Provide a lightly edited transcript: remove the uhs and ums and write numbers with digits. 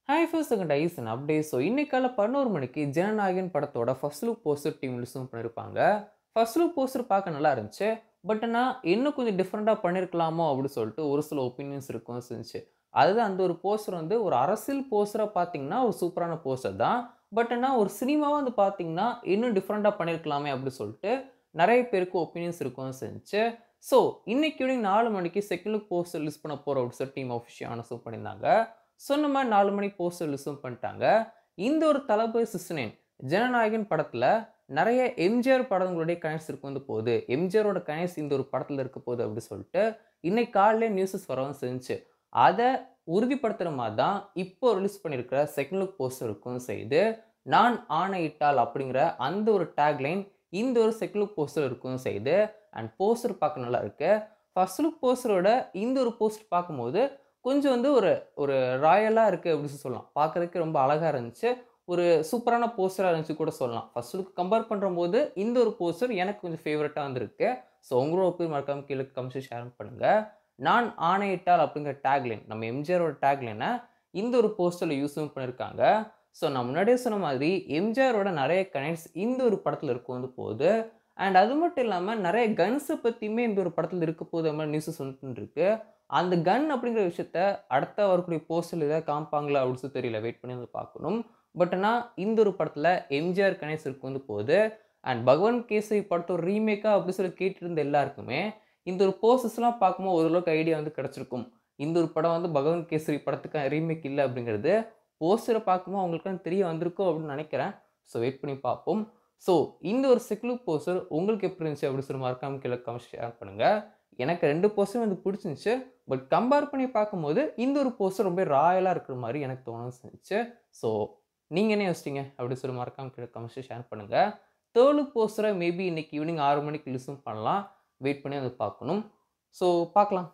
Hi first second ice and update. So இன்னைக்கு காலை 11 மணிக்கு ஜனநாயகன் படத்தோட ஃபர்ஸ்ட் லுக் போஸ்டர் டீம் ரிலீஸும் பண்ணியிருப்பாங்க. ஃபர்ஸ்ட் லுக் போஸ்டர் பார்க்க நல்லா இருந்துச்சு. பட் ஆனால் இன்னும் கொஞ்சம் டிஃப்ரெண்ட்டாக பண்ணியிருக்கலாமோ அப்படின்னு சொல்லிட்டு ஒரு சில ஒப்பீனியன்ஸ் இருக்கும் செஞ்சுச்சு. அதுதான் அந்த ஒரு போஸ்டர் வந்து ஒரு அரசியல் போஸ்டராக பார்த்தீங்கன்னா ஒரு சூப்பரான போஸ்டர் தான். பட் ஆனால் ஒரு சினிமாவாக வந்து பார்த்தீங்கன்னா இன்னும் டிஃப்ரெண்ட்டாக பண்ணியிருக்கலாமே அப்படின்னு சொல்லிட்டு நிறைய பேருக்கு ஒப்பீனியன்ஸ் இருக்கும் செஞ்சுச்சு. ஸோ இன்னைக்கு ஈவினிங் 4 மணிக்கு செகண்ட் லுக் போஸ்டர் ரிலீஸ் பண்ண போகிற அப்படின்னு சொல்லி டீம் ஆஃபிஷியல் அனௌன்ஸ் பண்ணியிருந்தாங்க. சொன்ன மாதிரி 4 மணி போஸ்டர் ரிலீஸும் பண்ணிட்டாங்க. இந்த ஒரு தளபதி 69 ஜனநாயகன் படத்துல நிறைய எம்ஜிஆர் படங்களுடைய கனெக்ட்ஸ் இருக்கு வந்து போகுது. எம்ஜிஆரோட கனெக்ட்ஸ் இந்த ஒரு படத்துல இருக்க போகுது அப்படின்னு சொல்லிட்டு இன்னைக்கு காலையில நியூஸஸ் வரவும் செஞ்சுச்சு. அதை உறுதிப்படுத்துற மாதிரி தான் இப்போ ரிலீஸ் பண்ணியிருக்கிற செகண்ட் லுக் போஸ்டர் இருக்கும் செய்து. நான் ஆணையிட்டால் அப்படிங்கிற அந்த ஒரு டேக்லைன் இந்த ஒரு செகண்ட் லுக் போஸ்டர் இருக்கும் செய்து. அண்ட் போஸ்டர் பார்க்க நல்லா இருக்கு. ஃபர்ஸ்ட் லுக் போஸ்டரோட இந்த ஒரு போஸ்டர் பார்க்கும்போது கொஞ்சம் வந்து ஒரு ஒரு ராயலா இருக்கு அப்படின்னு சொல்லலாம். பார்க்கறதுக்கு ரொம்ப அழகா இருந்துச்சு. ஒரு சூப்பரான போஸ்டரா இருந்துச்சு கூட சொல்லலாம். ஃபர்ஸ்ட் லுக் கம்பேர் பண்ணும்போது இந்த ஒரு போஸ்டர் எனக்கு கொஞ்சம் ஃபேவரட்டா வந்திருக்கு. ஸோ உங்களோட ஒப்பீனியன் மறக்காம கீழ கமெண்ட்ஸ்ல ஷேர் பண்ணுங்க. நான் ஆணையிட்டால் அப்படிங்கிற டேக்லைன் நம்ம எம்ஜிஆரோட டேக்லைனை இந்த ஒரு போஸ்டர்ல யூஸும் பண்ணியிருக்காங்க. ஸோ நான் முன்னாடியே சொன்ன மாதிரி எம்ஜிஆரோட நிறைய கனெக்ட்ஸ் இந்த ஒரு படத்துல இருக்கும் வந்து போகுது. அண்ட் அது மட்டும் இல்லாம நிறைய கன்ஸை பத்தியுமே இந்த ஒரு படத்துல இருக்க போகுது மாதிரி நியூஸஸ் வந்துட்டு இருக்கு. அந்த கன் அப்படிங்கிற விஷயத்த அடுத்த வரக்கூடிய போஸ்டர்ல ஏதாவது காமிப்பாங்களா அப்படின்னு சொல்லி தெரியல. வெயிட் பண்ணி வந்து பார்க்கணும். பட் ஆனால் இந்த ஒரு படத்துல எம்ஜிஆர் கணேஷ் இருக்கு வந்து போகுது. அண்ட் பகவான் கேசரி படத்தோட ரீமேக்கா அப்படின்னு சொல்லி கேட்டிருந்த எல்லாருக்குமே இந்த ஒரு போஸ்டர்ஸ்லாம் பார்க்கும்போது ஓரளவுக்கு ஐடியா வந்து கிடைச்சிருக்கும். இந்த ஒரு படம் வந்து பகவான் கேசரி படத்துக்கு ரீமேக் இல்லை அப்படிங்கிறது போஸ்டரை பார்க்கும்போது அவங்களுக்கு தெரிய வந்திருக்கும் அப்படின்னு நினைக்கிறேன். ஸோ வெயிட் பண்ணி பார்ப்போம். ஸோ இந்த ஒரு செக்லூக் போஸ்டர் உங்களுக்கு எப்படி இருந்துச்சு அப்படின்னு சொல்லி மறக்காம கீழே கமெண்ட் ஷேர் பண்ணுங்க. எனக்கு 2 போஸ்டரும் வந்து பிடிச்சிருந்துச்சு. பட் கம்பேர் பண்ணி பார்க்கும்போது இந்த ஒரு போஸ்டர் ரொம்ப ராயலா இருக்கிற மாதிரி எனக்கு தோணவும் செஞ்சுச்சு. ஸோ நீங்க என்ன யோசிச்சீங்க அப்படின்னு சொல்லி மறக்காம கீழே கமெண்ட்ஸ் ஷேர் பண்ணுங்க. தேர்ட் லுக் போஸ்டரை மேபி இன்னைக்கு ஈவினிங் 6 மணிக்கு ரிலீஸும் பண்ணலாம். வெயிட் பண்ணி வந்து பார்க்கணும். ஸோ பார்க்கலாம்.